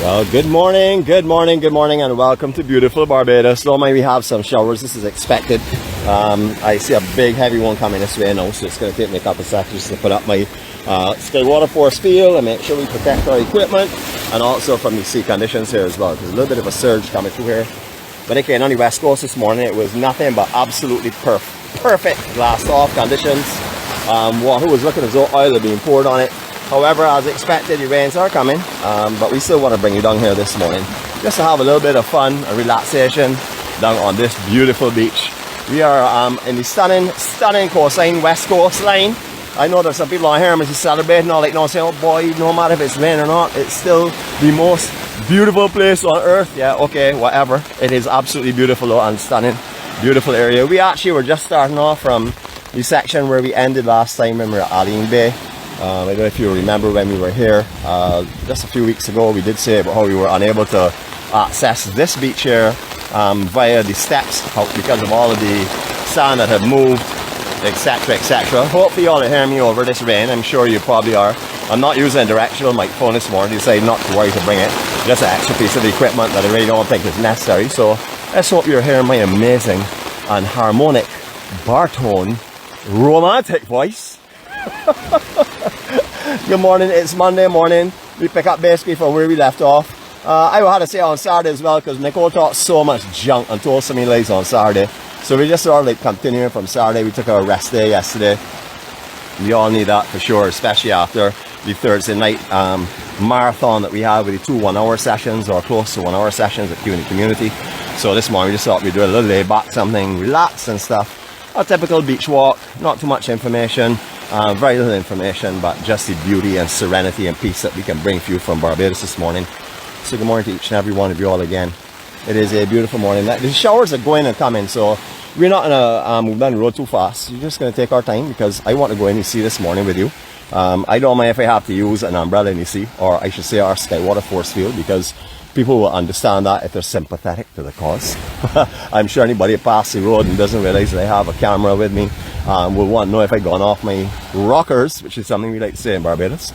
Well, good morning, and welcome to beautiful Barbados. Normally we have some showers. This is expected. I see a big heavy one coming this way now, so it's going to take me a couple of seconds to put up my 𝗪𝗏𝗏 force field and make sure we protect our equipment, and also from the sea conditions here as well. There's a little bit of a surge coming through here. But again, on the west coast this morning, it was nothing but absolutely perfect glassed off conditions. Water was looking as though oil had been poured on it. However, as expected, the rains are coming, but we still want to bring you down here this morning just to have a little bit of fun and relaxation down on this beautiful beach. We are in the stunning coastline, west coast line. I know there's some people on here who celebrating all like now saying, oh boy, no matter if it's rain or not, it's still the most beautiful place on earth. Yeah, okay, whatever. It is absolutely beautiful though, and stunning, beautiful area. We actually were just starting off from the section where we ended last time when we were at Alleynes Bay. I don't know if you remember when we were here just a few weeks ago. We did say about how we were unable to access this beach here via the steps because of all of the sand that had moved, etc, etc. Hopefully you all are hearing me over this rain. I'm sure you probably are. I'm not using a directional microphone this morning. Decided not to worry to bring it. Just an extra piece of equipment that I really don't think is necessary. So let's hope you're hearing my amazing and harmonic baritone romantic voice. Good morning, it's Monday morning. We pick up basically from where we left off. I had to say on Saturday as well, because Nicole talked so much junk and told so many lies on Saturday. So we just sort of like continuing from Saturday. We took our rest day yesterday. We all need that for sure, especially after the Thursday night marathon that we had with the 2 1-hour sessions, or close to 1-hour sessions at 𝐷𝐞𝐻 Community. So this morning we just thought we'd do a little lay back, something relaxed and stuff. A typical beach walk, not too much information. Very little information, but just the beauty and serenity and peace that we can bring for you from Barbados this morning. So good morning to each and every one of you all again. It is a beautiful morning. The showers are going and coming, so we're not going to move down the road too fast. We're just going to take our time, because I want to go in the sea this morning with you. I don't mind if I have to use an umbrella in the sea, or I should say our 𝗪𝗏𝗏 force field, because people will understand that if they're sympathetic to the cause. I'm sure anybody past the road and doesn't realize that I have a camera with me will want to know if I've gone off my rockers, which is something we like to say in Barbados.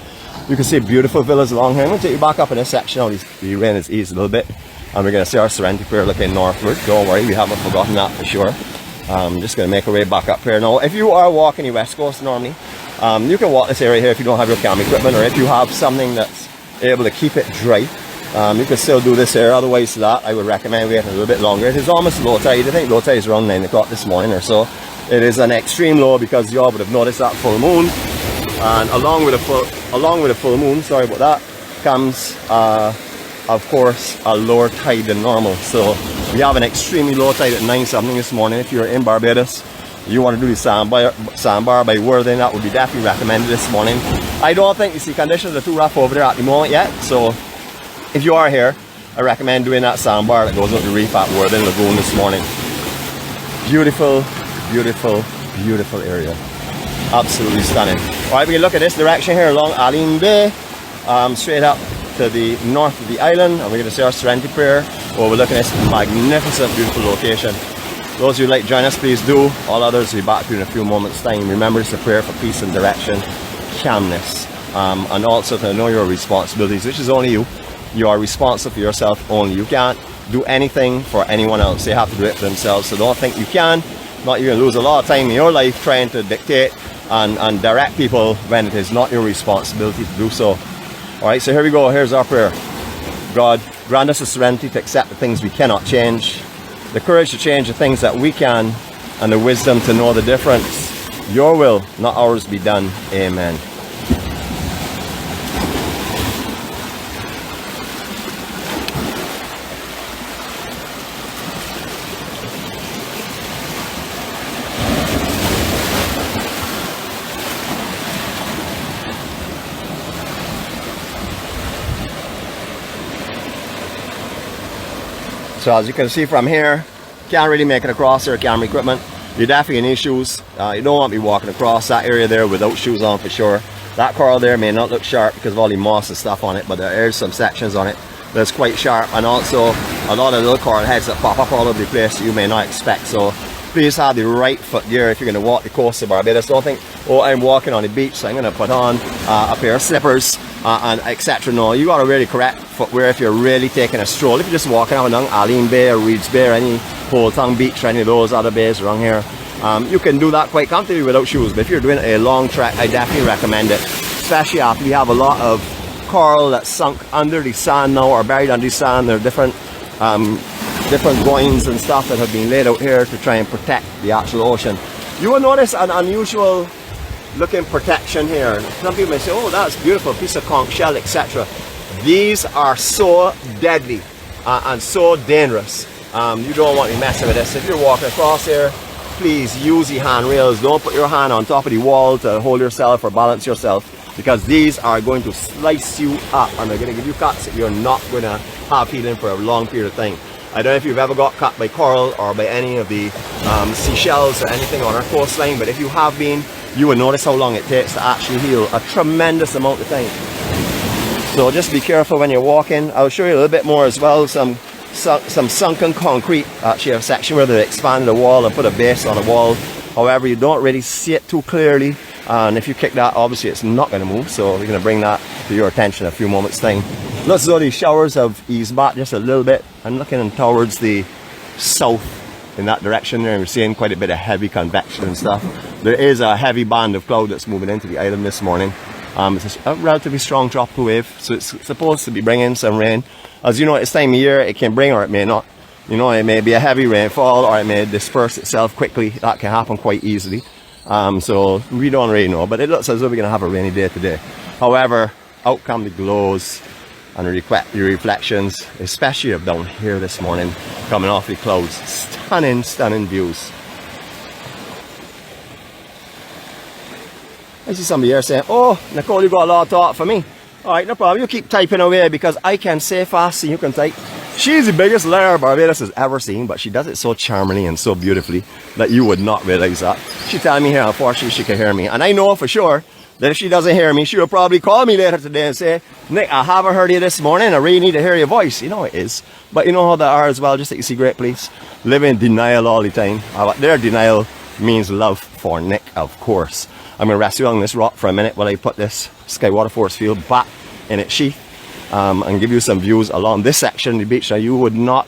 You can see beautiful villas along here. I'm going to take you back up in this section. Now the rain has eased a little bit, and we're going to see our 𝗍𝗏𝗃 Prayer looking northward. Don't worry, we haven't forgotten that for sure. Just going to make our way back up here. Now, if you are walking the west coast normally, you can walk this area here if you don't have your cam equipment, or if you have something that's able to keep it dry. You can still do this here. Otherwise to that, I would recommend waiting a little bit longer. It is almost low tide. I think low tide is around 9 o'clock this morning or so. It is an extreme low, because you all would have noticed that full moon, and along with a full moon, sorry about that, comes of course a lower tide than normal. So we have an extremely low tide at 9 something this morning. If you're in Barbados, you want to do the sandbar by Worthing, that would be definitely recommended this morning. I don't think the sea conditions are too rough over there at the moment yet, so if you are here, I recommend doing that sandbar that goes up the reef at Worthing Lagoon this morning. Beautiful, beautiful, beautiful area. Absolutely stunning. Alright, we can look at this direction here along Alleynes Bay, straight up to the north of the island, and we're going to see our 𝗍𝗏𝗃 Prayer overlooking this magnificent, beautiful location. Those of you who like to join us, please do. All others will be back to you in a few moments' time. Remember, it's a prayer for peace and direction, calmness, and also to know your responsibilities, which is only you. You are responsible for yourself only. You can't do anything for anyone else. They have to do it for themselves. So don't think you can. Not, you're going to lose a lot of time in your life trying to dictate and direct people when it is not your responsibility to do so. Alright, so here we go. Here's our prayer. God, grant us the serenity to accept the things we cannot change, the courage to change the things that we can, and the wisdom to know the difference. Your will, not ours, be done. Amen. So as you can see from here, can't really make it across here, camera equipment. You definitely need shoes. You don't want to be walking across that area there without shoes on for sure. That coral there may not look sharp because of all the moss and stuff on it, but there is some sections on it that's quite sharp, and also a lot of little coral heads that pop up all over the place that you may not expect. So please have the right foot gear if you're going to walk the coast of Barbados. Don't think, oh, I'm walking on the beach, so I'm going to put on a pair of slippers and etc. No, you got to really correct footwear if you're really taking a stroll. If you're just walking out along Alleynes Bay or Reeds Bay or any 𝗏𝗏𝗃 Beach or any of those other bays around here, you can do that quite comfortably without shoes. But if you're doing a long trek, I definitely recommend it, especially after we have a lot of coral that's sunk under the sand now or buried under the sand. There are different buoys and stuff that have been laid out here to try and protect the actual ocean. You will notice an unusual looking protection here. Some people may say, oh, that's beautiful, piece of conch shell, etc. These are so deadly and so dangerous. You don't want to be messing with this. If you're walking across here, please use the handrails. Don't put your hand on top of the wall to hold yourself or balance yourself, because these are going to slice you up and they're going to give you cuts that you're not going to have healing for a long period of time. I don't know if you've ever got cut by coral or by any of the seashells or anything on our coastline, but if you have been, you will notice how long it takes to actually heal, a tremendous amount of time. So just be careful when you're walking. I'll show you a little bit more as well. Some sunken concrete, actually a section where they expanded the wall and put a base on the wall. However, you don't really see it too clearly, and if you kick that, obviously it's not going to move, so we're going to bring that to your attention in a few moments time. Looks as though these showers have eased back just a little bit. I'm looking towards the south in that direction there, and we're seeing quite a bit of heavy convection and stuff. There is a heavy band of cloud that's moving into the island this morning. It's a relatively strong tropical wave, so it's supposed to be bringing some rain. As you know, it's time of year, it can bring or it may not. You know, it may be a heavy rainfall or it may disperse itself quickly. That can happen quite easily. So we don't really know, but it looks as though we're going to have a rainy day today. However, out come the glows and the reflections, especially of down here this morning, coming off the clouds. Stunning, stunning views. I see somebody here saying, oh, Nicole, you got a lot of thought for me. Alright, no problem, you keep typing away because I can say fast and you can type. She's the biggest liar Barbados has ever seen, but she does it so charmingly and so beautifully that you would not realize that. She's telling me here, unfortunately, she can hear me. And I know for sure that if she doesn't hear me, she will probably call me later today and say, Nick, I haven't heard you this morning, I really need to hear your voice. You know it is. But you know how they are as well, just like you see great police, live in denial all the time. Their denial means love for Nick, of course. I'm going to rest you on this rock for a minute while I put this Skywater force field back in its sheath and give you some views along this section of the beach. Now, you would not,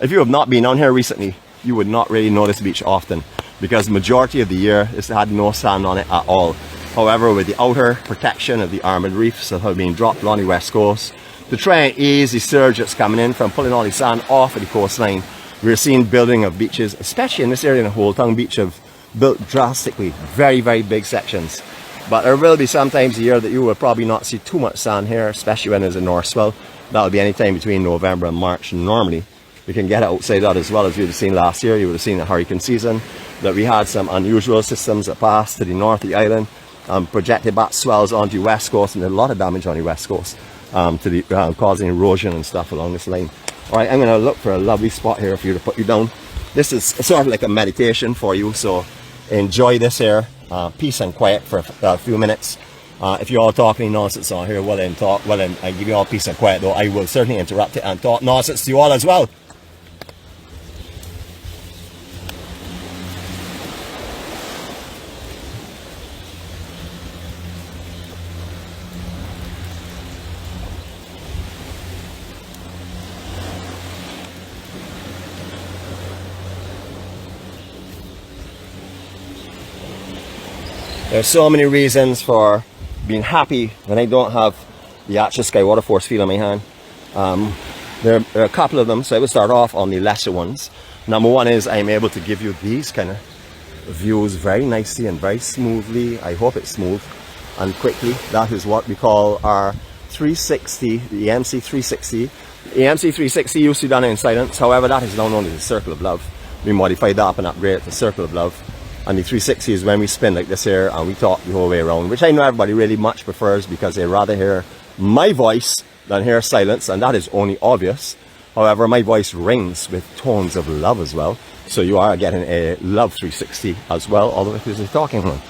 if you have not been on here recently, you would not really know this beach often, because the majority of the year it's had no sand on it at all. However, with the outer protection of the armoured reefs that have been dropped along the west coast to try and ease the surge that's coming in from pulling all the sand off of the coastline, we're seeing building of beaches, especially in this area in the 𝗏𝗏𝗃 Beach, have built drastically, very, very big sections. But there will be some times a year that you will probably not see too much sand here, especially when there's a north swell. That'll be any time between November and March. Normally, we can get it outside that as well. As you would have seen last year, you would have seen the hurricane season, that we had some unusual systems that passed to the north of the island, projected back swells onto the west coast, and did a lot of damage on the west coast, causing erosion and stuff along this line. Alright, I'm going to look for a lovely spot here for you to put you down. This is sort of like a meditation for you, so enjoy this here, peace and quiet for a few minutes. If you're all talking nonsense on here, well then I give you all peace and quiet, though I will certainly interrupt it and talk nonsense to you all as well. There's so many reasons for being happy when I don't have the actual Skywater force field in my hand. There are a couple of them, so I will start off on the lesser ones. Number one is I'm able to give you these kind of views very nicely and very smoothly. I hope it's smooth and quickly. That is what we call our 360, the EMC-360. The EMC-360 used to be done in silence, however that is now known as the Circle of Love. We modified that up and upgraded it to Circle of Love. And the 360 is when we spin like this here and we talk the whole way around, which I know everybody really much prefers because they rather hear my voice than hear silence, and that is only obvious. However, my voice rings with tones of love as well, so you are getting a love 360 as well, although it is a talking one.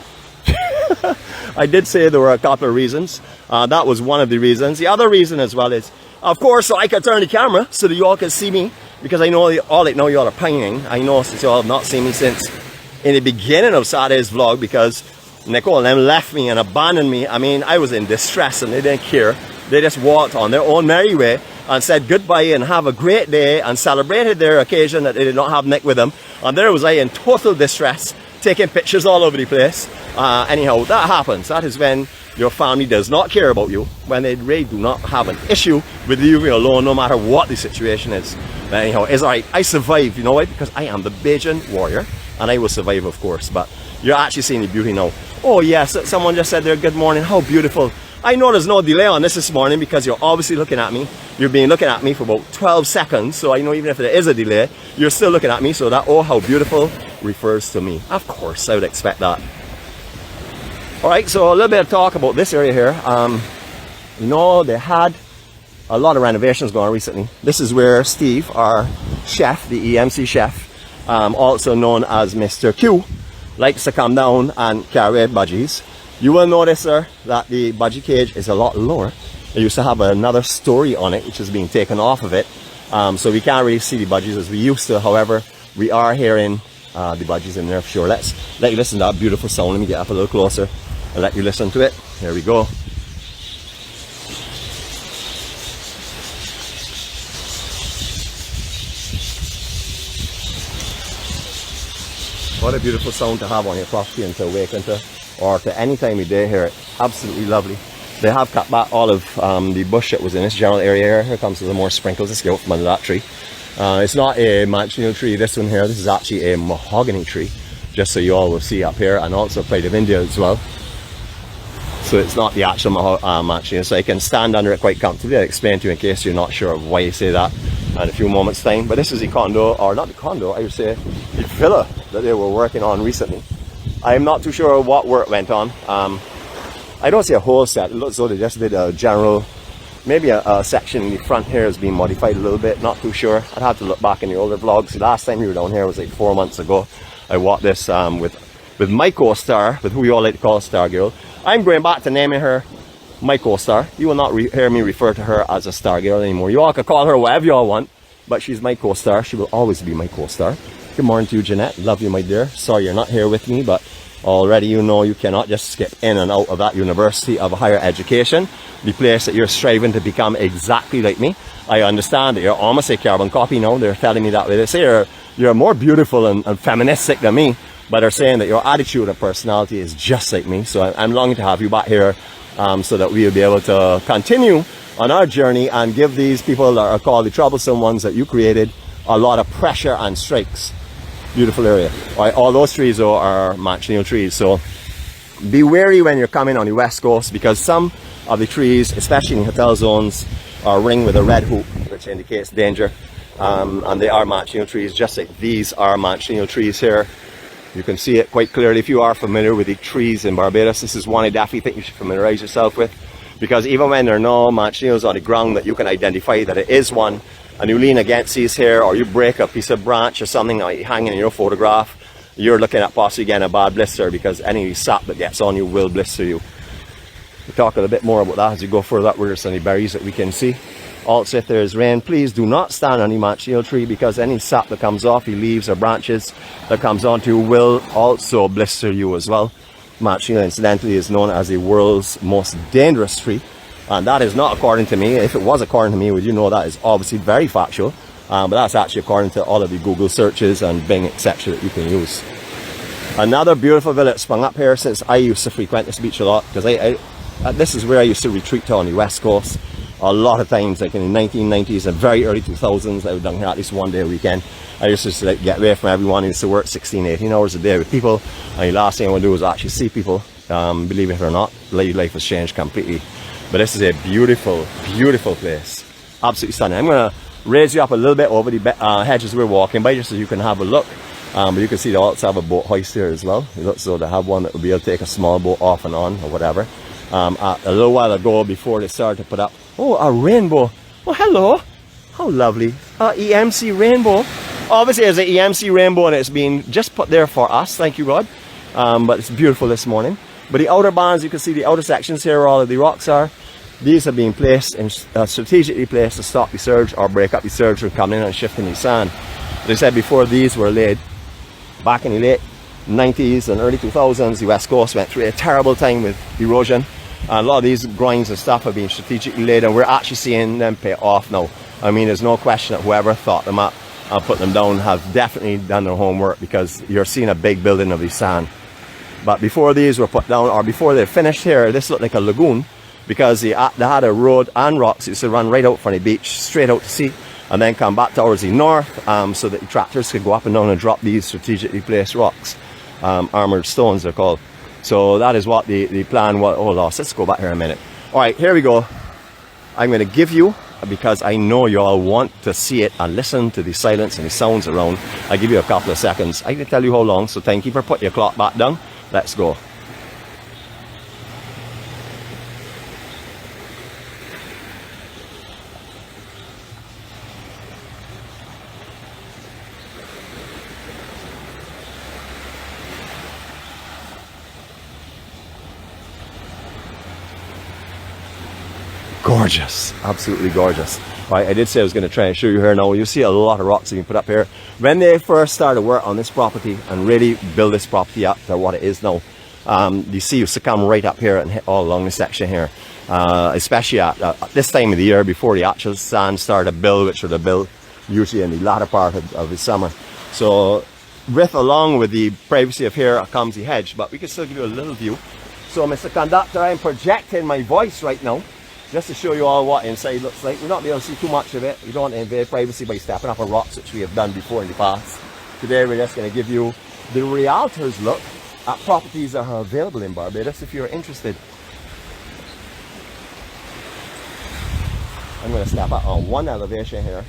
I did say there were a couple of reasons. That was one of the reasons. The other reason as well is, of course, so I can turn the camera so that you all can see me, because I know all right now you all are pining. I know since you all have not seen me since in the beginning of Saturday's vlog, because Nicole and them left me and abandoned me. I mean, I was in distress and they didn't care. They just walked on their own merry way and said goodbye and have a great day and celebrated their occasion that they did not have Nick with them. And there was I in total distress, taking pictures all over the place. Anyhow, that happens. That is when your family does not care about you, when they really do not have an issue with leaving you alone, no matter what the situation is. But anyhow, it's alright. I survived, you know why? Because I am the Bajan warrior, and I will survive, of course. But you're actually seeing the beauty now. Oh yes, someone just said there, good morning, how beautiful. I know there's no delay on this morning because you're obviously looking at me. You've been looking at me for about 12 seconds, so I know even if there is a delay, you're still looking at me, so that oh how beautiful refers to me. Of course, I would expect that. Alright, so a little bit of talk about this area here. You know, they had a lot of renovations going on recently. This is where Steve, our chef, the EMC chef, also known as Mr. Q, likes to come down and carry budgies. You will notice, sir, that the budgie cage is a lot lower. It used to have another story on it, which is being taken off of it. So we can't really see the budgies as we used to. However, we are hearing the budgies in there for sure. Let's let you listen to that beautiful sound. Let me get up a little closer and let you listen to it. Here we go. What a beautiful sound to have on your property and to awaken to, or to any time of day here. Absolutely lovely. They have cut back all of the bush that was in this general area here. Here comes the more sprinkles. Let's get out from under that tree. It's not a manchineel tree, this one here. This is actually a mahogany tree, just so you all will see up here, and also Pride of India as well. So it's not the actual manchineel, so you can stand under it quite comfortably. I'll explain to you in case you're not sure of why you say that in a few moments time. But this is the condo, or not the condo, I would say the villa that they were working on recently. I'm not too sure what work went on. I don't see a whole set. It looks as though they just did a general, maybe a section in the front here has been modified a little bit. Not too sure. I'd have to look back in the older vlogs. The last time we were down here was like 4 months ago. I walked this with my co-star, with who you all like to call Star Girl. I'm going back to naming her my co-star. You will not hear me refer to her as a Star Girl anymore. You all can call her whatever you all want, but she's my co-star. She will always be my co-star. Good morning to you, Jeanette. Love you, my dear. Sorry you're not here with me, but already you know you cannot just skip in and out of that University of Higher Education, the place that you're striving to become exactly like me. I understand that you're almost a carbon copy now. They're telling me that way. They say you're more beautiful and feministic than me, but they're saying that your attitude and personality is just like me. So I'm longing to have you back here so that we'll be able to continue on our journey and give these people that are called the troublesome ones that you created a lot of pressure and strikes. Beautiful area. All those trees though are manchineel trees, so be wary when you're coming on the west coast, because some of the trees, especially in hotel zones, are ringed with a red hoop, which indicates danger, and they are manchineel trees, just like these are manchineel trees here. You can see it quite clearly if you are familiar with the trees in Barbados. This is one I definitely think you should familiarize yourself with, because even when there are no manchineel on the ground that you can identify that it is one, and you lean against these here, or you break a piece of branch or something like hanging in your photograph, you're looking at possibly getting a bad blister, because any sap that gets on you will blister you. We'll talk a little bit more about that as you go further upwards. There's any berries that we can see. Also, if there is rain, please do not stand on the manchineel tree, because any sap that comes off the leaves or branches that comes onto you will also blister you as well. Manchineel, incidentally, is known as the world's most dangerous tree. And that is not according to me. If it was according to me, would you know that is obviously very factual. But that's actually according to all of the Google searches and Bing, etc. that you can use. Another beautiful villa that sprung up here, since I used to frequent this beach a lot, because this is where I used to retreat to on the west coast. A lot of times, like in the 1990s and very early 2000s, I was down here at least one day a weekend. I used to like, get away from everyone. I used to work 16, 18 hours a day with people. And the last thing I want to do is actually see people. Believe it or not, life has changed completely. But this is a beautiful, beautiful place. Absolutely stunning. I'm going to raise you up a little bit over the hedges we're walking by, just so you can have a look. But you can see they also have a boat hoist here as well. It looks as though they have one that will be able to take a small boat off and on, or whatever. A little while ago, before they started to put up, oh, a rainbow. Oh, hello. How lovely. EMC rainbow. Obviously, there's an EMC rainbow, and it's been just put there for us. Thank you, God. But it's beautiful this morning. But the outer bands, you can see the outer sections here where all of the rocks are. These have been placed and strategically placed to stop the surge or break up the surge from coming in and shifting the sand. As I said before, these were laid back in the late 90s and early 2000s, the West Coast went through a terrible time with erosion. And a lot of these grinds and stuff have been strategically laid, and we're actually seeing them pay off now. I mean, there's no question that whoever thought them up and put them down have definitely done their homework, because you're seeing a big building of the sand. But before these were put down, or before they finished here, this looked like a lagoon, because they had a road and rocks that used to run right out from the beach, straight out to sea, and then come back towards the north, so that the tractors could go up and down and drop these strategically placed rocks. Armored stones, they're called. So that is what the plan was. Oh, lost. Let's go back here a minute. All right, here we go. I'm going to give you, because I know you all want to see it and listen to the silence and the sounds around, I'll give you a couple of seconds. I can tell you how long, so timekeeper, put your clock back down. Let's go. Gorgeous, absolutely gorgeous. Right, I did say I was going to try and show you here now. You see a lot of rocks being put up here. When they first started work on this property and really build this property up to what it is now, you see used to come right up here and hit all along this section here, especially at this time of the year, before the actual sand started to build, which would have built usually in the latter part of the summer. So along with the privacy of here comes the hedge, but we can still give you a little view. So Mr. Conductor, I'm projecting my voice right now, just to show you all what inside looks like. We're not able to see too much of it. We don't want to invade privacy by stepping up on rocks, which we have done before in the past. Today we're just going to give you the realtor's look at properties that are available in Barbados if you're interested. I'm going to step up on one elevation here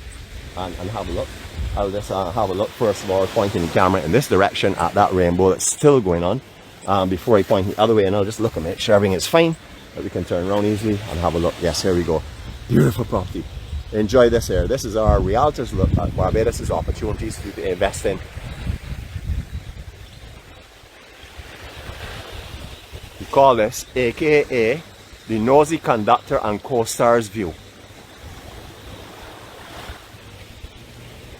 and have a look. I'll just have a look first of all, pointing the camera in this direction at that rainbow that's still going on, before I point the other way, and I'll just look and make sure everything is fine. That we can turn around easily and have a look. Yes, here we go. Beautiful property. Enjoy this here. This is our realtor's look at Barbados' opportunities for you to invest in. We call this AKA the Nosy Conductor and Co-Star's View.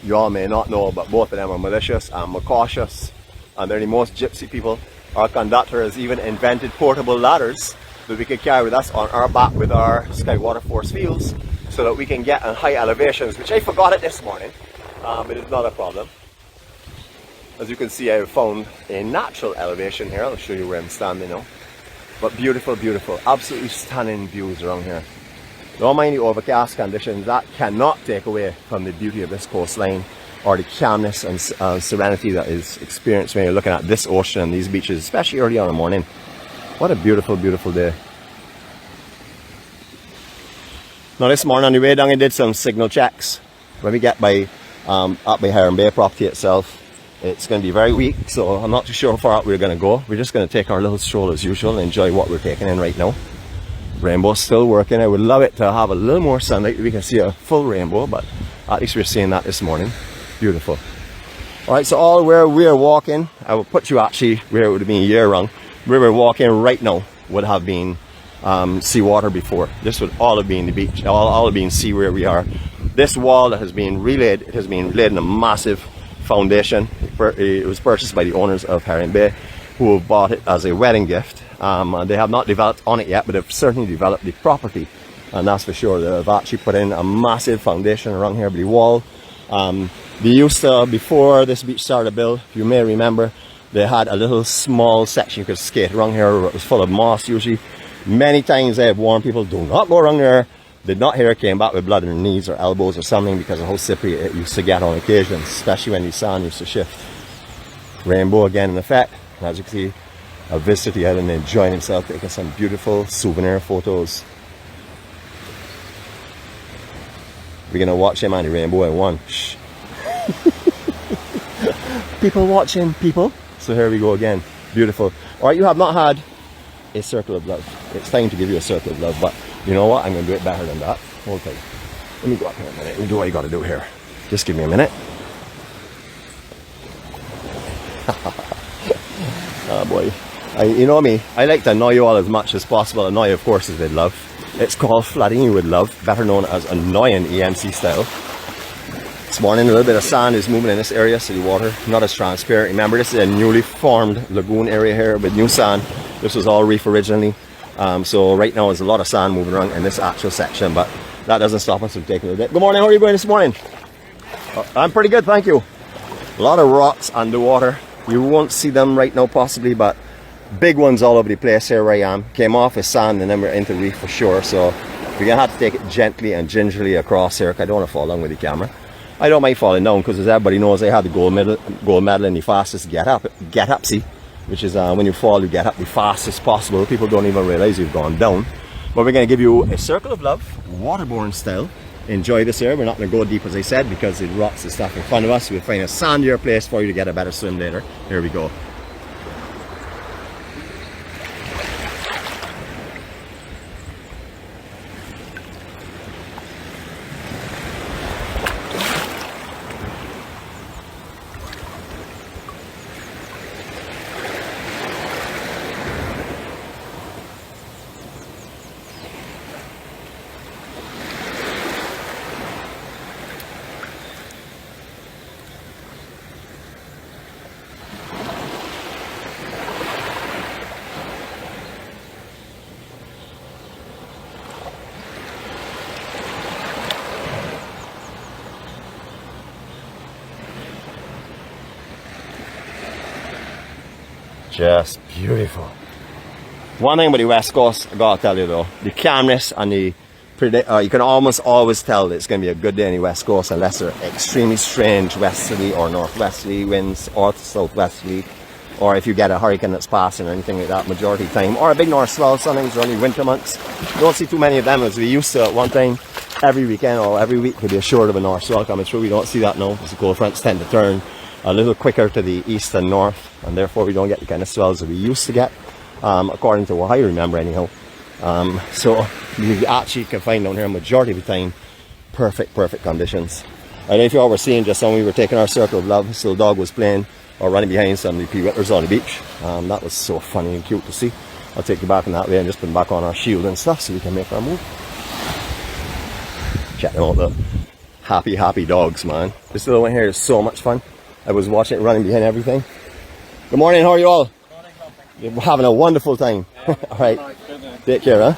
You all may not know, but both of them are malicious and cautious, and they're the most gypsy people. Our conductor has even invented portable ladders that we can carry with us on our back with our Sky Water Force fields, so that we can get on high elevations, which I forgot it this morning, but it's not a problem. As you can see, I have found a natural elevation here. I'll show you where I'm standing now. But beautiful, beautiful, absolutely stunning views around here. Don't mind the overcast conditions, that cannot take away from the beauty of this coastline, or the calmness and serenity that is experienced when you're looking at this ocean and these beaches, especially early on in the morning. What a beautiful, beautiful day. Now this morning on the way down, I did some signal checks. When we get by up by 𝗟𝗄𝗃 Bay property itself, it's going to be very weak, so I'm not too sure how far out we're going to go. We're just going to take our little stroll as usual and enjoy what we're taking in right now. Rainbow's still working. I would love it to have a little more sunlight. We can see a full rainbow, but at least we're seeing that this morning. Beautiful. Alright, so all where we're walking, I will put you actually where it would have been year round. Where we're walking right now would have been seawater before. This would all have been the beach, all have been sea where we are. This wall that has been relaid, it has been relaid in a massive foundation. It was purchased by the owners of Alleynes Bay, who have bought it as a wedding gift. They have not developed on it yet, but they've certainly developed the property, and that's for sure. They've actually put in a massive foundation around here by the wall. They used to, before this beach started built, you may remember, they had a little small section you could skate around here where it was full of moss usually. Many times I have warned people, do not go around there. Did not hear, came back with blood in their knees or elbows or something, because of how slippery it used to get on occasions, especially when the sand used to shift. Rainbow again in effect. As you can see, a visitor to the island enjoying himself, taking some beautiful souvenir photos. We're going to watch him on the rainbow in one. Shh. People watching, people. So here we go again. Beautiful. Alright, you have not had a circle of love. It's time to give you a circle of love, but you know what? I'm going to do it better than that. Hold tight. Let me go up here a minute and do what you got to do here. Just give me a minute. Oh boy. You know me, I like to annoy you all as much as possible. Annoy you, of course, is with love. It's called flooding you with love, better known as annoying EMC style. This morning, a little bit of sand is moving in this area, so the water not as transparent. Remember, this is a newly formed lagoon area here with new sand. This was all reef originally. So right now there's a lot of sand moving around in this actual section, but that doesn't stop us from taking a bit. Good morning, how are you going this morning? I'm pretty good, thank you. A lot of rocks underwater. You won't see them right now possibly, but big ones all over the place here where I am. Came off with sand and then we're into reef for sure, so we're gonna have to take it gently and gingerly across here, because I don't want to fall down with the camera. I don't mind falling down, because as everybody knows, I had the gold medal in the fastest get up, which is when you fall, you get up the fastest possible. People don't even realize you've gone down. But we're going to give you a circle of love, waterborne style. Enjoy this here. We're not going to go deep, as I said, because the rocks and stuff in front of us. We'll find a sandier place for you to get a better swim later. Here we go. Just beautiful. One thing about the West Coast, I gotta tell you though, the calmness and the you can almost always tell that it's going to be a good day on the West Coast unless there are extremely strange westerly or northwesterly winds or southwesterly, or if you get a hurricane that's passing or anything like that majority of the time, or a big north swell. Sometimes during the winter months don't see too many of them as we used to at one time. Every weekend or every week could be assured of a north swell coming through. We don't see that now, because the cold fronts tend to turn a little quicker to the east and north, and therefore we don't get the kind of swells that we used to get, according to what I remember anyhow. So you actually can find down here a majority of the time perfect conditions. I don't know if you all were seeing just when we were taking our circle of love, so the dog was playing or running behind some of the 𝗵𝗏𝗏 on the beach. That was so funny and cute to see. I'll take you back in that way and just put back on our shield and stuff so we can make our move. Check them out, the happy dogs, man. This little one here is so much fun. I was watching it running behind everything. Good morning, how are you all? You're having a wonderful time. Yeah, alright, take care, huh?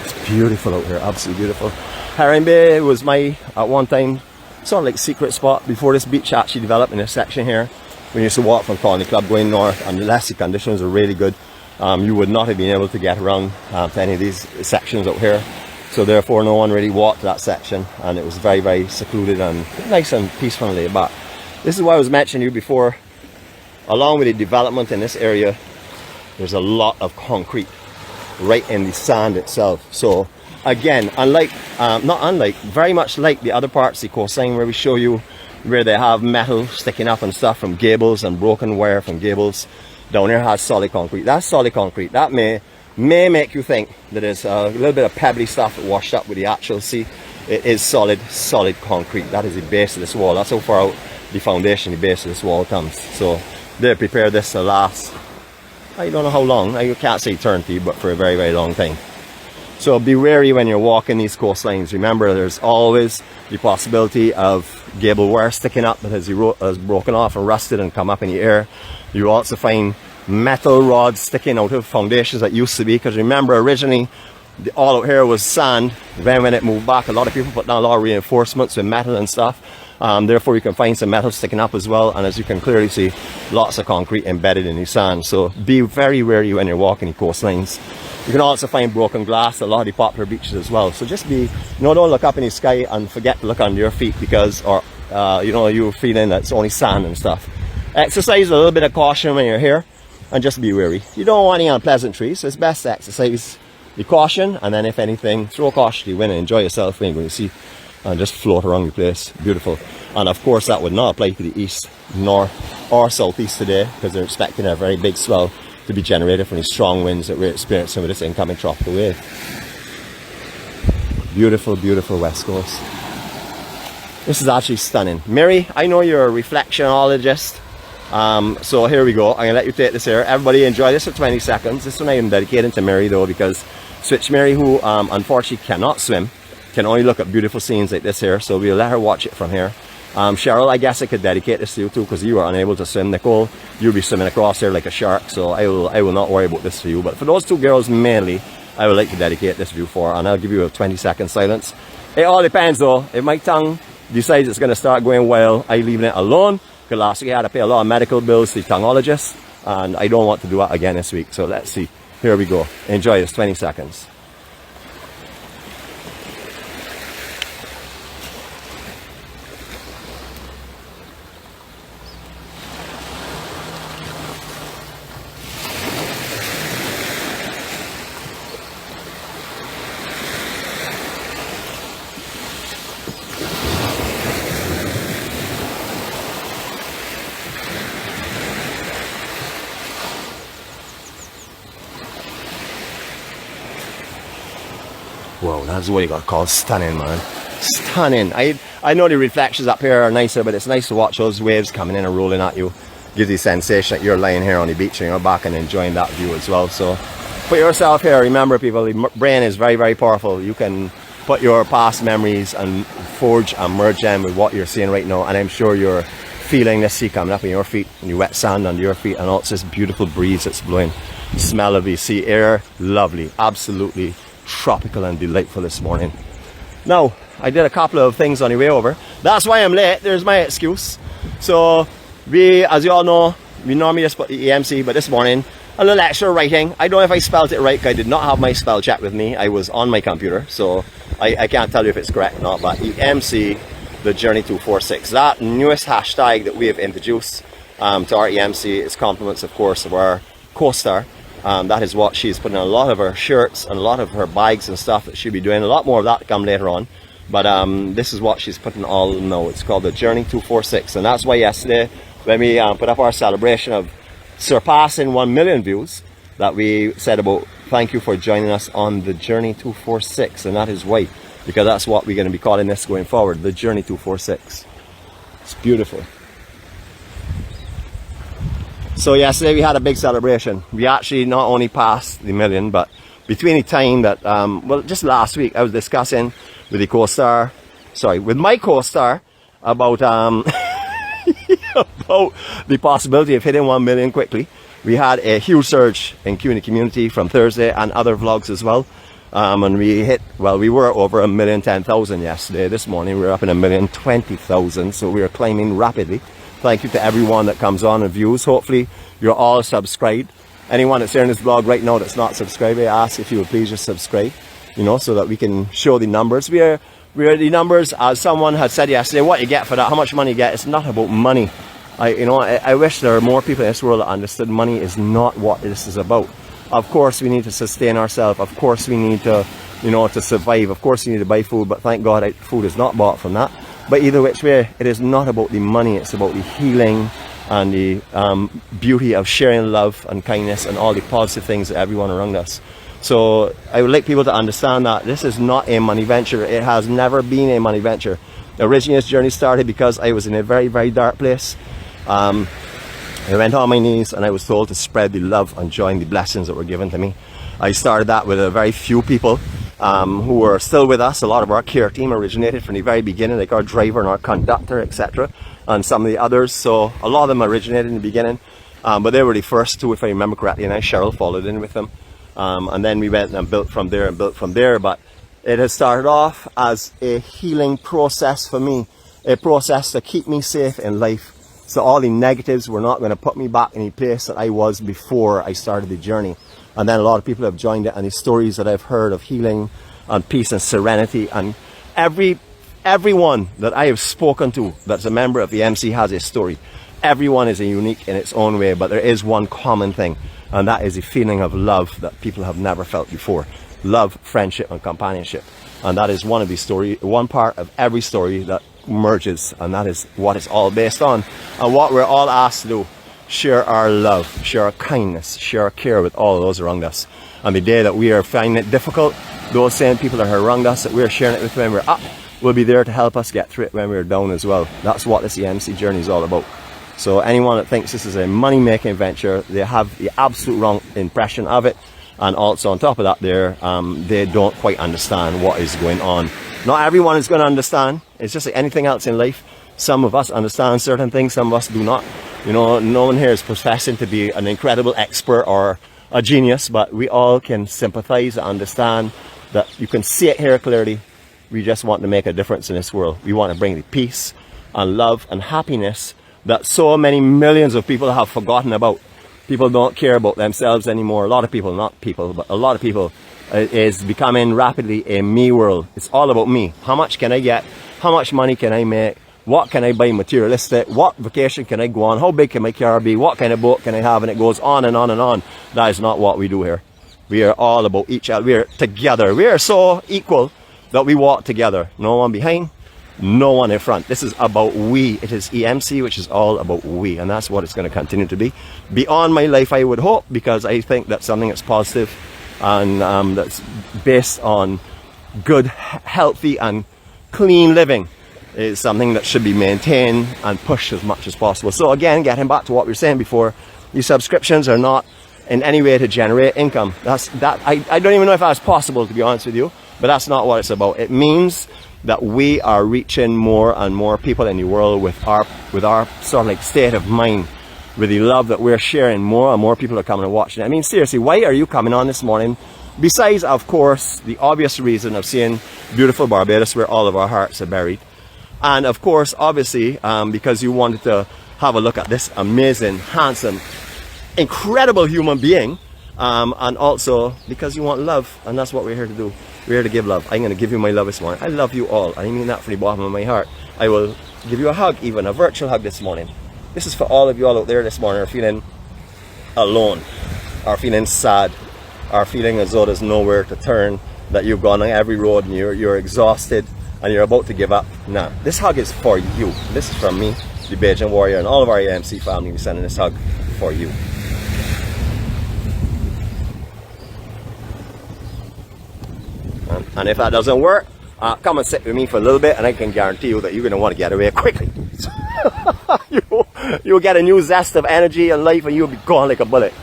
It's beautiful out here, absolutely beautiful. Alleynes Bay was my, at one time, sort of like secret spot before this beach actually developed in this section here. We used to walk from Colony Club going north, and unless the conditions are really good, you would not have been able to get around to any of these sections out here. So therefore no one really walked that section, and it was very secluded and nice and peaceful and laid back. This is what I was mentioning to you before. Along with the development in this area, there's a lot of concrete right in the sand itself. So again, very much like the other parts of the coastline where we show you where they have metal sticking up and stuff from gables and broken wire from gables, down here has solid concrete. That's solid concrete. That may make you think that there's a little bit of pebbly stuff washed up with the actual sea. It is solid concrete. That is the base of this wall. That's how far out the foundation, the base of this wall comes. So they prepared this to last, I don't know how long, I can't say eternity, but for a very long time. So be wary when you're walking these coastlines. Remember, there's always the possibility of gable wire sticking up that has broken off and rusted and come up in the air. You also find metal rods sticking out of foundations that used to be, because remember originally all out here was sand. Then when it moved back, a lot of people put down a lot of reinforcements with metal and stuff. Therefore you can find some metal sticking up as well, and as you can clearly see, lots of concrete embedded in the sand. So be very wary when you're walking the coastlines. You can also find broken glass at a lot of the popular beaches as well. So just be, don't look up in the sky and forget to look under your feet, because you're feeling that it's only sand and stuff. Exercise a little bit of caution when you're here, and just be wary. You don't want any unpleasantries, so it's best to exercise the caution, and then if anything, throw caution to the wind and enjoy yourself when you see, and just float around the place. Beautiful. And of course that would not apply to the east, north or southeast today, because they're expecting a very big swell to be generated from the strong winds that we're experiencing with this incoming tropical wave. Beautiful West Coast. This is actually stunning. Mary, I know you're a reflectionologist. So here we go. I'm gonna let you take this here. Everybody enjoy this for 20 seconds. This one I am dedicating to Mary though, because Switch Mary, who unfortunately cannot swim, can only look at beautiful scenes like this here, so we'll let her watch it from here. Cheryl, I guess I could dedicate this to you too, because you are unable to swim. Nicole, you'll be swimming across here like a shark, so I will not worry about this for you. But for those two girls mainly, I would like to dedicate this view for, and I'll give you a 20-second silence. It all depends though. If my tongue decides it's going to start going well, I'm leaving it alone, because last week I had to pay a lot of medical bills to the tongueologist, and I don't want to do that again this week. So let's see. Here we go. Enjoy this 20 seconds. Whoa, that's what you got called stunning, man. Stunning. I know the reflections up here are nicer, but it's nice to watch those waves coming in and rolling at you. Gives you the sensation that you're lying here on the beach and you're back and enjoying that view as well. So put yourself here. Remember, people, the brain is very, very powerful. You can put your past memories and forge and merge them with what you're seeing right now. And I'm sure you're feeling the sea coming up in your feet and the wet sand under your feet, and also this beautiful breeze that's blowing. The smell of the sea air, lovely, absolutely tropical and delightful this morning. Now, I did a couple of things on the way over. That's why I'm late. There's my excuse. So we, as you all know, we normally just put the EMC, but this morning a little extra writing. I don't know if I spelled it right. I did not have my spell check with me. I was on my computer, so I can't tell you if it's correct or not. But EMC, the Journey 246, that newest hashtag that we have introduced to our EMC is compliments, of course, of our co-star. That is what she's putting on a lot of her shirts and a lot of her bags and stuff that she'll be doing. A lot more of that to come later on. But this is what she's putting all now. It's called the Journey 246. And that's why yesterday, when we put up our celebration of surpassing 1 million views, that we said about thank you for joining us on the Journey 246. And that is why. Because that's what we're going to be calling this going forward. The Journey 246. It's beautiful. So yesterday we had a big celebration. We actually not only passed the million, but between the time that, well, just last week I was discussing with the co-star, with my co-star about, about the possibility of hitting 1 million quickly. We had a huge surge in Q in the community from Thursday and other vlogs as well. And we hit, well, we were over 1,010,000 yesterday. This morning we were up in 1,020,000, so we are climbing rapidly. Thank you to everyone that comes on and views. Hopefully you're all subscribed. Anyone that's hearing this vlog right now that's not subscribed, I ask if you would please just subscribe, you know, so that we can show the numbers. We are the numbers, as someone had said yesterday, what you get for that, how much money you get. It's not about money. I wish there were more people in this world that understood money is not what this is about. Of course we need to sustain ourselves. Of course we need to, you know, to survive. Of course we need to buy food, but thank God food is not bought from that. But either which way, it is not about the money. It's about the healing and the beauty of sharing love and kindness and all the positive things to everyone around us. So I would like people to understand that this is not a money venture. It has never been a money venture. Originally this journey started because I was in a very, very dark place. I went on my knees and I was told to spread the love and joy and the blessings that were given to me. I started that with a very few people who were still with us. A lot of our care team originated from the very beginning, like our driver and our conductor, etc., and some of the others. So a lot of them originated in the beginning, but they were the first two, if I remember correctly, and Cheryl followed in with them. And then we went and built from there and built from there. But it has started off as a healing process for me, a process to keep me safe in life. So all the negatives were not going to put me back in the place that I was before I started the journey. And then a lot of people have joined it, and the stories that I've heard of healing and peace and serenity, and everyone that I have spoken to that's a member of the MC has a story. Everyone is unique in its own way, but there is one common thing, and that is a feeling of love that people have never felt before. Love, friendship, and companionship. And that is one of the story, one part of every story that merges, and that is what it's all based on. And what we're all asked to do: share our love, share our kindness, share our care with all of those around us. And the day that we are finding it difficult, those same people that are around us that we're sharing it with when we're up will be there to help us get through it when we're down as well. That's what this EMC journey is all about. So anyone that thinks this is a money-making venture, they have the absolute wrong impression of it. And also on top of that, they don't quite understand what is going on Not everyone is going to understand. It's just like anything else in life. Some of us understand certain things, some of us do not. You know, no one here is professing to be an incredible expert or a genius, but we all can sympathize and understand that you can see it here clearly. We just want to make a difference in this world. We want to bring the peace and love and happiness that so many millions of people have forgotten about. People don't care about themselves anymore. A lot of people, not people, but a lot of people is becoming rapidly a me world. It's all about me. How much can I get? How much money can I make? What can I buy materialistic? What vacation can I go on? How big can my car be? What kind of boat can I have? And it goes on and on and on. That is not what we do here. We are all about each other. We are together. We are so equal that we walk together. No one behind, no one in front. This is about we. It is EMC, which is all about we. And that's what it's going to continue to be. Beyond my life, I would hope, because I think that's something that's positive and that's based on good, healthy, and clean living. Is something that should be maintained and pushed as much as possible. So again, getting back to what we were saying before, these subscriptions are not in any way to generate income. I don't even know if that's possible, to be honest with you, but that's not what it's about. It means that we are reaching more and more people in the world with our sort of like state of mind, with the love that we're sharing. More and more people are coming and watching. I mean, seriously, why are you coming on this morning? Besides, of course, the obvious reason of seeing beautiful Barbados, where all of our hearts are buried. And of course, obviously, because you wanted to have a look at this amazing, handsome, incredible human being. And also because you want love. And that's what we're here to do. We're here to give love. I'm going to give you my love this morning. I love you all. I mean that from the bottom of my heart. I will give you a hug, even a virtual hug this morning. This is for all of you all out there this morning who are feeling alone, are feeling sad, are feeling as though there's nowhere to turn, that you've gone on every road and you're exhausted and you're about to give up. Nah, this hug is for you. This is from me, the Bajan Warrior, and all of our EMC family. We're sending this hug for you. And if that doesn't work, come and sit with me for a little bit, and I can guarantee you that you're going to want to get away quickly. You'll get a new zest of energy and life, and you'll be gone like a bullet.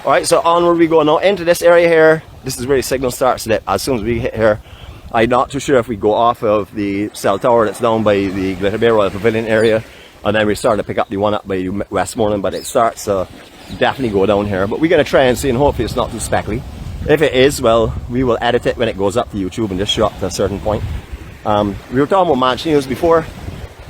Alright, so onward we go now into this area here. This is where the signal starts. That as soon as we hit here, I'm not too sure if we go off of the cell tower that's down by the 𝗤𝗏𝗄𝗏 Pavilion area, and then we start to pick up the one up by Westmoreland, but it starts definitely go down here. But we're going to try and see, and hopefully it's not too speckly. If it is, well, we will edit it when it goes up to YouTube and just show up to a certain point. We were talking about Manchineels before.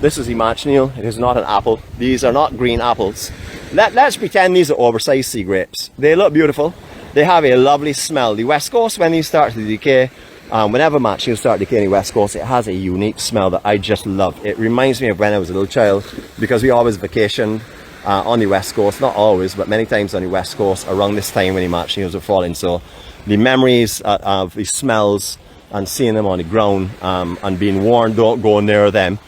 This is the Manchineel. It is not an apple. These are not green apples. Let's pretend these are oversized sea grapes. They look beautiful. They have a lovely smell. The West Coast, when these start to decay, whenever Manchineels start decaying in the West Coast, it has a unique smell that I just love. It reminds me of when I was a little child, because we always vacationed on the West Coast. Not always, but many times on the West Coast around this time when the Manchineels were falling. So the memories of the smells and seeing them on the ground and being warned don't go near them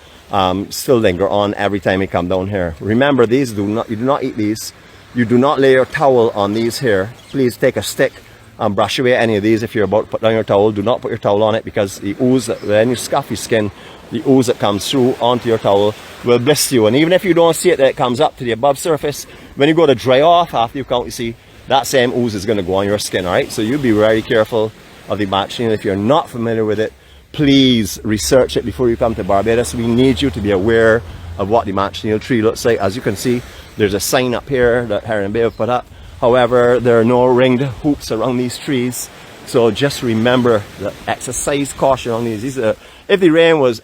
still linger on every time you come down here. Remember, these you do not eat these. You do not lay your towel on these here. Please take a stick and brush away any of these. If you're about to put down your towel, do not put your towel on it, because the ooze, when you scuff your skin, the ooze that comes through onto your towel will blister you. And even if you don't see it, that it comes up to the above surface, when you go to dry off after you count, you see that same ooze is going to go on your skin. All right, so you be very careful of the Manchineel. If you're not familiar with it, please research it before you come to Barbados. We need you to be aware of what the Manchineel tree looks like. As you can see, there's a sign up here that Alleynes Bay have put up. However, there are no ringed hoops around these trees, so just remember that exercise caution on these. If the rain was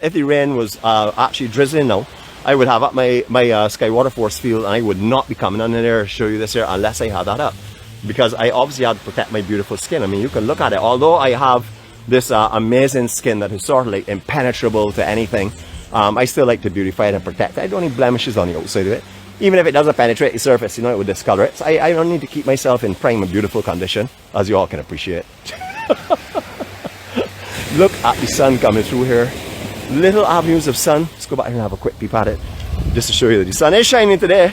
actually drizzling now, I would have up my Sky Water Force field, and I would not be coming under there to show you this here unless I had that up, because I obviously had to protect my beautiful skin. I mean, you can look at it. Although I have this amazing skin that is sort of like impenetrable to anything, I still like to beautify it and protect it. I don't need blemishes on the outside of it. Even if it doesn't penetrate the surface, you know, it would discolor it. So I don't need to keep myself in prime and beautiful condition, as you all can appreciate. Look at the sun coming through here. Little avenues of sun. Let's go back here and have a quick peep at it, just to show you that the sun is shining today.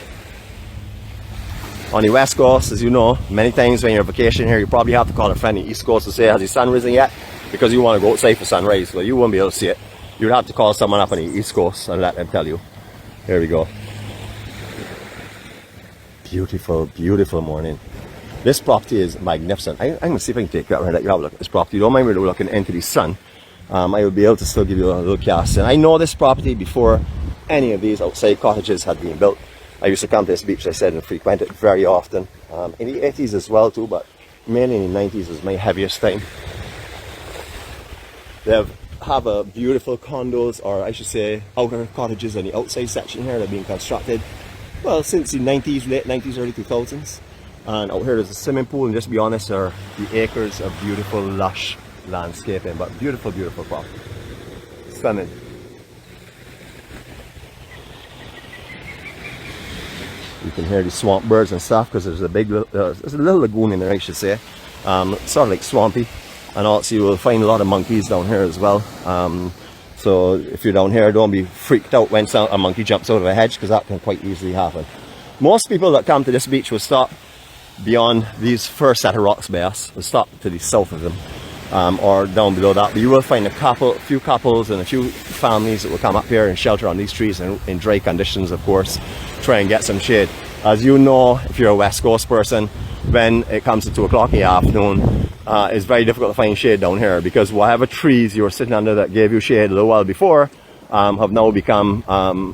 On the West Coast, as you know, many times when you're on vacation here, you probably have to call a friend on the East Coast to say, has the sun risen yet? Because you want to go outside for sunrise, so you won't be able to see it. You'd have to call someone up on the East Coast and let them tell you. Here we go. Beautiful, beautiful morning. This property is magnificent. I'm going to see if I can take you out and let you have a look at this property. You don't mind me looking into the sun. I will be able to still give you a little cast. And I know this property before any of these outside cottages had been built. I used to come to this beach, I said, and frequent it very often. In the 80s as well too, but mainly in the 90s was my heaviest time. They have a beautiful condos, or I should say outer cottages on the outside section here that are being constructed, well, since the 90s, late 90s, early 2000s. And out here there's a swimming pool, and just to be honest, there are the acres of beautiful, lush landscaping, but beautiful, beautiful property. Stunning. You can hear the swamp birds and stuff because there's a big, there's a little lagoon in there, I should say. Sort of like swampy, and also you will find a lot of monkeys down here as well. So if you're down here, don't be freaked out when a monkey jumps out of a hedge, because that can quite easily happen. Most people that come to this beach will stop beyond these first set of rocks by us, will stop to the south of them, or down below that. But you will find a few couples and a few families that will come up here and shelter on these trees in dry conditions, of course, try and get some shade. As you know, if you're a West Coast person, when it comes to 2 o'clock in the afternoon, it's very difficult to find shade down here, because whatever trees you were sitting under that gave you shade a little while before have now become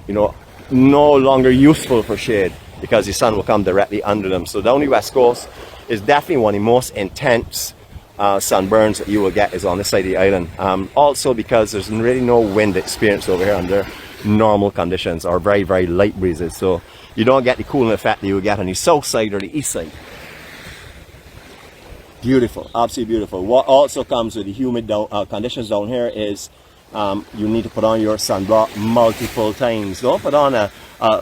you know, no longer useful for shade, because the sun will come directly under them. So down the West Coast is definitely one of the most intense sunburns that you will get is on this side of the island. Also because there's really no wind experienced over here under normal conditions, or very, very light breezes. So you don't get the cooling effect that you will get on the south side or the east side. Beautiful, absolutely beautiful. What also comes with the humid conditions down here is you need to put on your sunblock multiple times. Don't put on a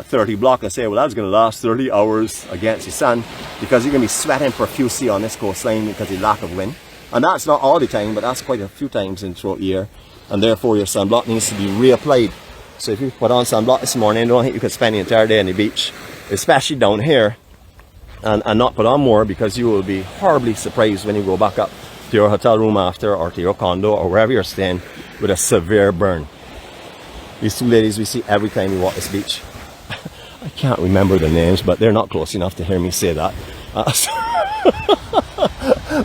30 block and say, well, that's going to last 30 hours against the sun, because you're going to be sweating profusely on this coastline because of the lack of wind. And that's not all the time, but that's quite a few times in throughout the year, and therefore your sunblock needs to be reapplied. So if you put on sunblock this morning, I don't think you could spend the entire day on the beach, especially down here, and not put on more, because you will be horribly surprised when you go back up to your hotel room after, or to your condo, or wherever you're staying, with a severe burn. These 2 ladies we see every time we walk this beach. I can't remember their names, but they're not close enough to hear me say that.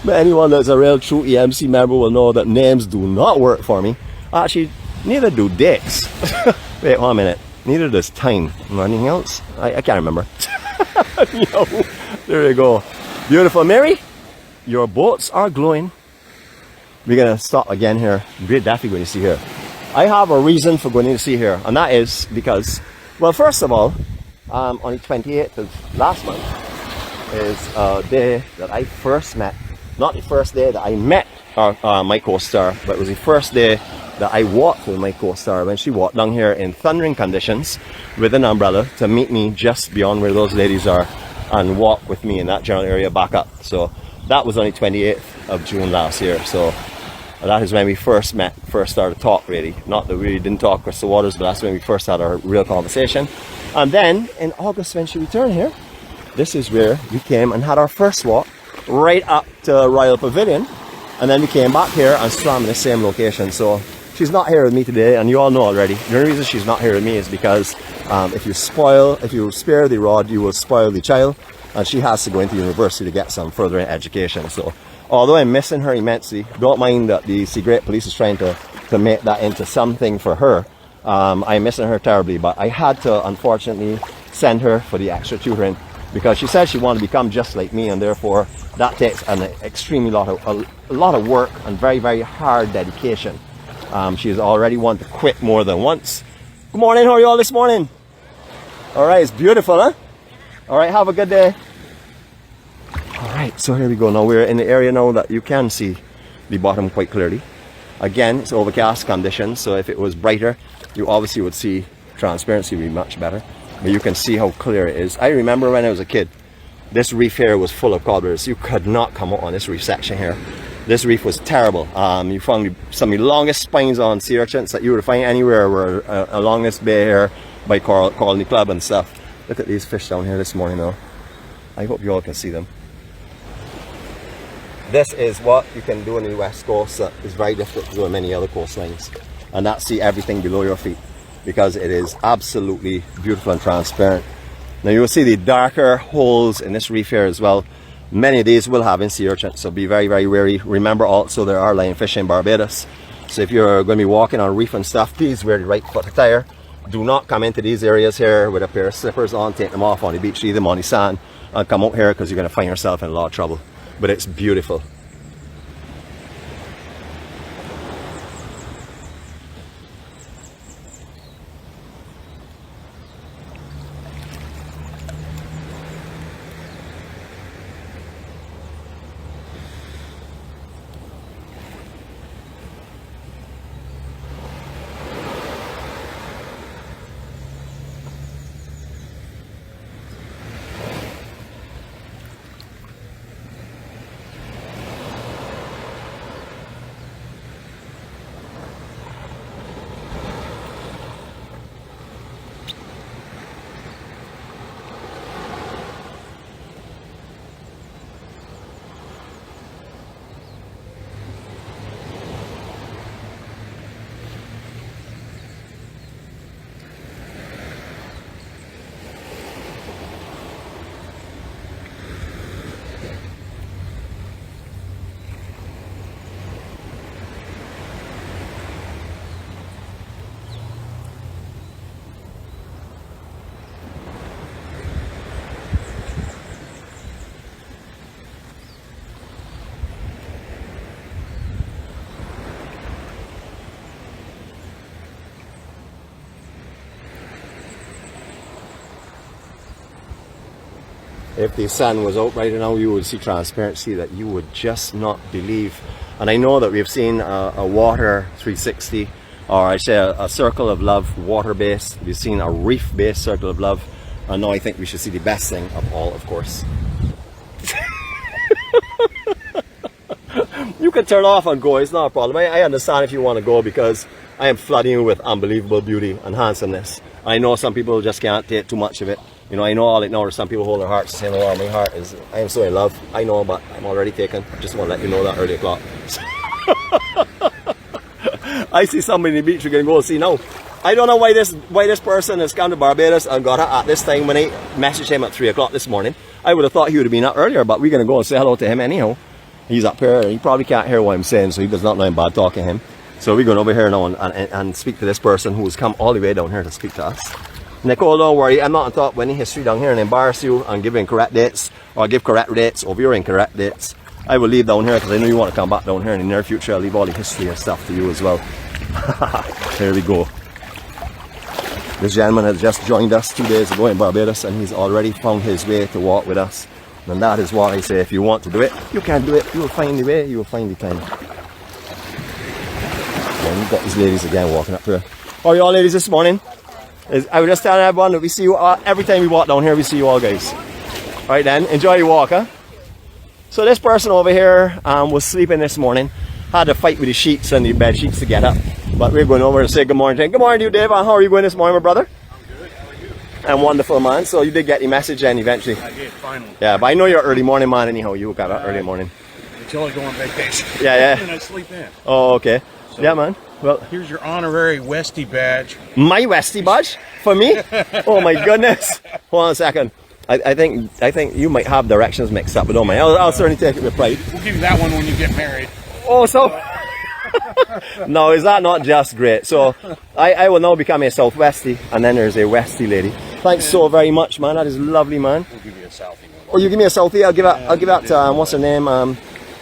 But anyone that's a real true EMC member will know that names do not work for me. Actually, neither do dates. Wait 1 minute. Neither does time. Anything else? I can't remember. No. There you go. Beautiful. Mary, your boats are glowing. We're going to stop again here. We're definitely going to see here. I have a reason for going to see here, and that is because, well, first of all, on the 28th of last month is a day that I first met, not the first day that I met my co-star, but it was the first day that I walked with my co-star when she walked down here in thundering conditions with an umbrella to meet me just beyond where those ladies are, and walk with me in that general area back up. So that was on the 28th of June last year. So that is when we first met, first started to talk, really. Not that we didn't talk across the waters, but that's when we first had our real conversation. And then in August, when she returned here, this is where we came and had our first walk right up to Royal Pavilion, and then we came back here and swam in the same location. So she's not here with me today, and you all know already. The only reason she's not here with me is because if you spare the rod, you will spoil the child, and she has to go into university to get some further education. So although I'm missing her immensely, don't mind that the Sea Police is trying to make that into something for her. I'm missing her terribly, but I had to unfortunately send her for the extra tutoring, because she said she wanted to become just like me, and therefore that takes an extremely lot of work and very, very hard dedication. She's already wanted to quit more than once. Good morning, how are you all this morning? Alright, it's beautiful, huh? Alright, have a good day. Alright, so here we go. Now we're in the area now that you can see the bottom quite clearly. Again, it's overcast conditions, so if it was brighter, you obviously would see transparency would be much better. But you can see how clear it is. I remember when I was a kid, this reef here was full of codfish. You could not come out on this reef section here. This reef was terrible. You found some of the longest spines on sea urchins that you would find anywhere were along this bay here by Colony Club and stuff. Look at these fish down here this morning though. I hope you all can see them. This is what you can do on the West Coast that is very difficult to do on many other coastlines. And that's see everything below your feet, because it is absolutely beautiful and transparent. Now you will see the darker holes in this reef here as well. Many of these will have in sea urchins, so be very, very wary. Remember also there are lionfish in Barbados, So if you're going to be walking on reef and stuff, please wear the right foot attire. Do not come into these areas here with a pair of slippers on, take them off on the beach, leave them on the sand, and come out here because you're going to find yourself in a lot of trouble. But it's beautiful. If the sun was out right now, you would see transparency that you would just not believe. And I know that we've seen a water 360, or I say a circle of love water-based. We've seen a reef-based circle of love. And now I think we should see the best thing of all, of course. You can turn off and go, it's not a problem. I understand if you want to go, because I am flooding you with unbelievable beauty and handsomeness. I know some people just can't take too much of it. You know, I know all it now, some people hold their hearts saying, oh, my heart is, I am so in love. I know, but I'm already taken. I just want to let you know that early o'clock. I see somebody in the beach we're going to go see now. I don't know why this person has come to Barbados and got it at this time. When I messaged him at 3 o'clock this morning, I would have thought he would have been up earlier, but we're going to go and say hello to him anyhow. He's up here, and he probably can't hear what I'm saying, so he does not know I'm bad talking to him. So we're going over here now and speak to this person who's come all the way down here to speak to us. Nicole, don't worry, I'm not on top of any history down here and embarrass you and give incorrect dates, or give correct dates over your incorrect dates. I will leave down here because I know you want to come back down here in the near future. I'll leave all the history and stuff to you as well. There we go. This gentleman has just joined us 2 days ago in Barbados, and he's already found his way to walk with us. And that is why I say, if you want to do it, you can do it. You will find the way, you will find the time. And we've got these ladies again walking up here. How are you all ladies this morning? I was just telling everyone that we see you all, every time we walk down here, we see you all guys. Alright then, enjoy your walk, huh? So this person over here was sleeping this morning, had to fight with the sheets and the bed sheets to get up. But we're going over to say good morning to him. Good morning to you, Dave. How are you going this morning, my brother? I'm good, how are you? I'm wonderful, man. So you did get the message then eventually? I did, finally. Yeah, but I know you're early morning man anyhow. You got up early morning. Until I go on vacation. Yeah, yeah. And I sleep in. Oh, okay. So, yeah, man. Well, here's your honorary 𝗟𝗍𝗘 badge. My 𝗟𝗍𝗘 badge? For me? Oh my goodness. Hold on a second. I think you might have directions mixed up, but don't mind. I'll certainly take it with pride. We'll give you that one when you get married. Oh, so... No, is that not just great? So, I will now become a Southwestie, and then there's a Westie lady. Thanks so very much, man. That is lovely, man. We'll give you a Southie. Oh, you give me a Southie? I'll give that to, what's her name?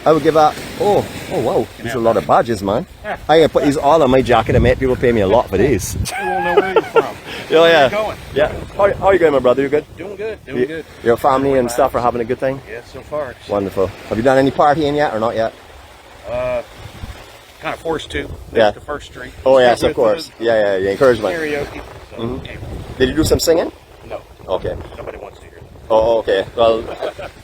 I would give that, oh wow, there's a lot of badges, man. I can put these all on my jacket and make people pay me a lot for these. We won't know where you're from. Oh, yeah. Where you going? Yeah. How are you going, my brother? You good? Doing good, doing good. Your family and stuff are having a good time? Yeah, so far. Wonderful. Have you done any partying yet or not yet? Kind of forced to. Yeah. The first street. Oh yes, of course. Yeah, encouragement. Karaoke. So, Did you do some singing? No. Okay. Nobody wants to hear that. Oh, okay. Well,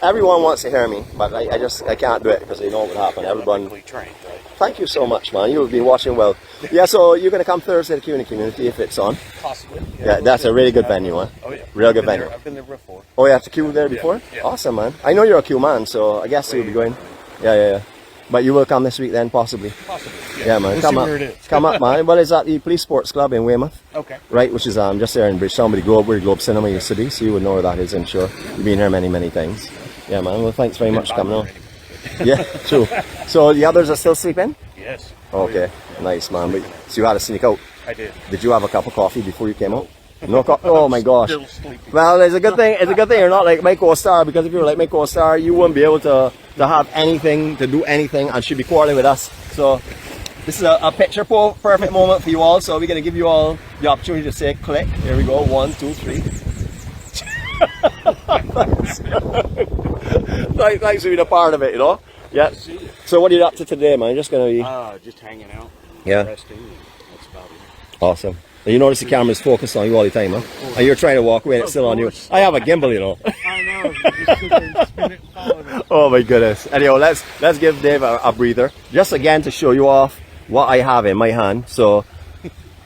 everyone wants to hear me, but I can't do it because they know what would happen. Everyone. Trained, right? Thank you so much, man. You've been watching well. Yeah, so you're going to come Thursday to Q in the Community if it's on? Possibly. Yeah, that's a really good venue, huh? Oh, yeah. Real good venue. I've been there before. Oh, you have to Q there before? Yeah. Awesome, man. I know you're a Q man, so I guess you'll be going. Yeah. But you will come this week then, possibly? Possibly. Yeah, man. We'll come see up. where it is. Come up, man. Well, it's at the Police Sports Club in Weymouth. Okay. Right, which is just there in Bridgetown, but the Globe, where Globe Cinema used to be, so you would know where that is, I'm sure. You've been here many, many times. Yeah, man. Well, thanks very much for coming on. Yeah, true. So the others are still sleeping? Yes. Okay. Nice, man. But, so you had to sneak out. I did. Did you have a cup of coffee before you came out? No coffee? Oh my gosh. Still sleepy. Well, it's a good thing. It's a good thing you're not like my co-star, because if you were like my co-star, you wouldn't be able to have anything, to do anything, and she'd be quarreling with us. So this is a picture perfect moment for you all. So we're gonna give you all the opportunity to say click. Here we go. 1, 2, 3. Thanks for being a part of it, you know. Yeah. So what are you up to today, man? You're just gonna be just hanging out. Yeah. Resting. That's about it. Awesome. And you notice the camera's focused on you all the time, huh? And you're trying to walk away and it's still on you. I have a gimbal, you know. I know. Just sit there and spin it and follow it. Oh my goodness. Anyhow, let's give Dave a breather. Just again to show you off what I have in my hand. So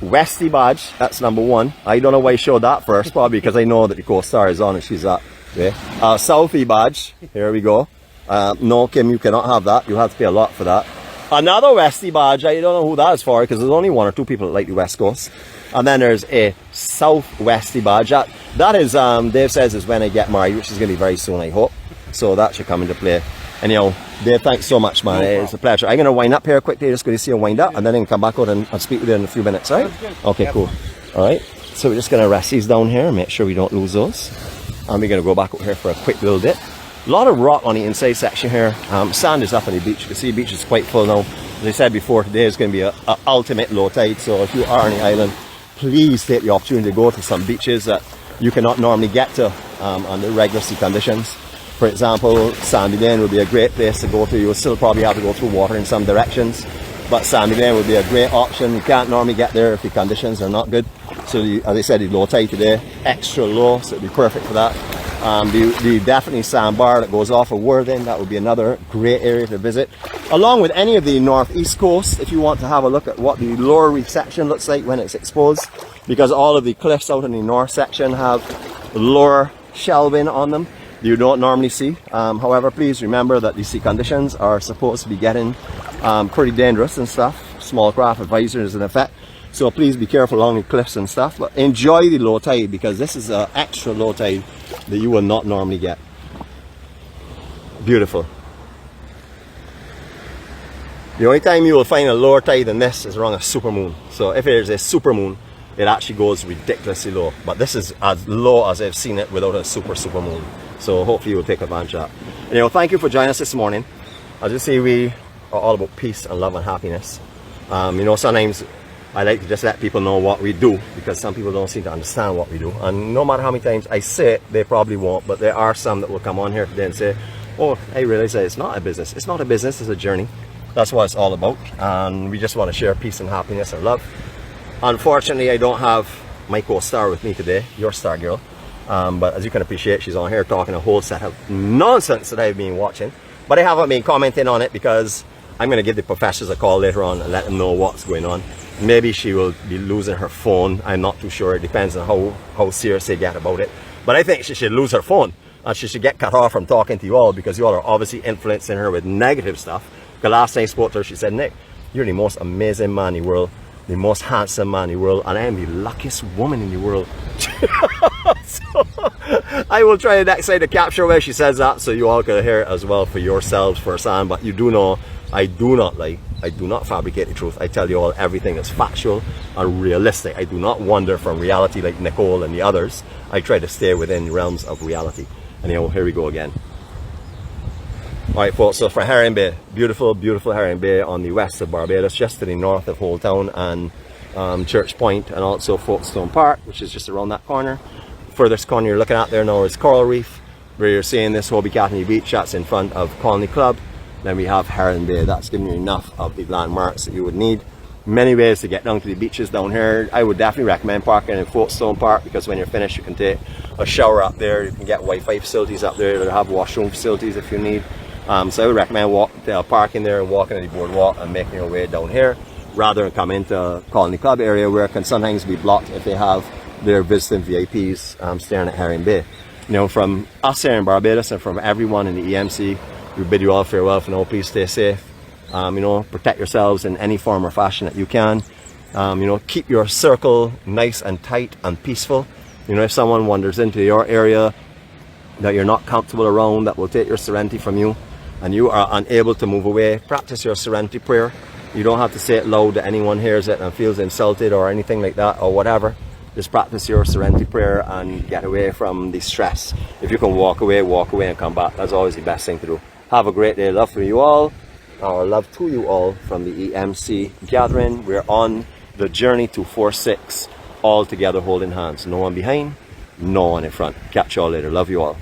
Westie badge, that's number 1. I don't know why I showed that first, probably because I know that the co-star is on and she's up. Okay. Southie badge, here we go. No, Kim, you cannot have that. You have to pay a lot for that. Another Westie badge, I don't know who that is for, because there's only 1 or 2 people that like the West Coast. And then there's a South Westie badge. That is, Dave says, is when I get married, which is going to be very soon, I hope. So that should come into play. And you know, Dave, thanks so much, man. It's a pleasure. I'm going to wind up here quickly, just going to see you wind up, and then I can come back out and speak with you in a few minutes, right? Okay, cool. All right. So we're just going to rest these down here and make sure we don't lose those. And we're going to go back out here for a quick little dip. A lot of rock on the inside section here. Sand is up on the beach. You can see the beach is quite full now. As I said before, today is going to be a ultimate low tide. So if you are on the island, please take the opportunity to go to some beaches that you cannot normally get to under regular sea conditions. For example, Sandy Lane would be a great place to go to. You will still probably have to go through water in some directions, but Sandy Lane would be a great option. You can't normally get there if the conditions are not good. So as I said, the low tide today, extra low, so it'd be perfect for that. The definitely sandbar that goes off of Worthing, that would be another great area to visit. Along with any of the northeast coast, if you want to have a look at what the lower reef section looks like when it's exposed, because all of the cliffs out in the north section have lower shelving on them you don't normally see. However, please remember that the sea conditions are supposed to be getting pretty dangerous and stuff. Small craft advisory is in effect. So please be careful along the cliffs and stuff, but enjoy the low tide, because this is an extra low tide that you will not normally get. Beautiful. The only time you will find a lower tide than this is around a supermoon. So if there's a supermoon, it actually goes ridiculously low. But this is as low as I've seen it without a supermoon. So hopefully you'll take advantage of that. Anyway, thank you for joining us this morning. As you see, we are all about peace and love and happiness. You know, sometimes I like to just let people know what we do, because some people don't seem to understand what we do. And no matter how many times I say it, they probably won't. But there are some that will come on here today and say, oh, I realize that it's not a business. It's not a business, it's a journey. That's what it's all about. And we just want to share peace and happiness and love. Unfortunately, I don't have my co-star with me today, your star girl. But as you can appreciate, she's on here talking a whole set of nonsense that I've been watching. But I haven't been commenting on it because I'm going to give the professors a call later on and let them know what's going on. Maybe she will be losing her phone. I'm not too sure. It depends on how serious they get about it. But I think she should lose her phone. And she should get cut off from talking to you all, because you all are obviously influencing her with negative stuff. Because last time I spoke to her, she said, Nick, you're the most amazing man in the world, the most handsome man in the world, and I am the luckiest woman in the world. So, I will try the next time to capture where she says that, so you all can hear it as well for yourselves firsthand. But you do know, I do not lie. I do not fabricate the truth. I tell you all everything that's factual and realistic. I do not wander from reality like Nicole and the others. I try to stay within the realms of reality. Anyhow, here we go again. Alright folks, so for Herring Bay, beautiful, beautiful Herring Bay on the west of Barbados, just to the north of Old Town and Church Point, and also Folkestone Park, which is just around that corner. Furthest corner you're looking at there now is Coral Reef, where you're seeing this 𝗂𝐵𝐶𝐾𝐿 Beach. That's in front of Colony Club. Then we have Herring Bay. That's giving you enough of the landmarks that you would need. Many ways to get down to the beaches down here. I would definitely recommend parking in Folkestone Park, because when you're finished you can take a shower up there. You can get Wi-Fi facilities up there. They'll have washroom facilities if you need. So I would recommend parking there and walking on the boardwalk and making your way down here, rather than coming into Colony Club area, where it can sometimes be blocked if they have their visiting VIPs staring at Herring Bay. You know, from us here in Barbados and from everyone in the EMC, we bid you all farewell for now. Please stay safe. You know, protect yourselves in any form or fashion that you can. You know, keep your circle nice and tight and peaceful. You know, if someone wanders into your area that you're not comfortable around, that will take your serenity from you, and you are unable to move away, practice your serenity prayer. You don't have to say it loud that anyone hears it and feels insulted or anything like that or whatever. Just practice your serenity prayer and get away from the stress. If you can walk away and come back. That's always the best thing to do. Have a great day. Love for you all, or love to you all from the EMC gathering. We're on the journey to 4-6, all together holding hands. No one behind, no one in front. Catch you all later. Love you all.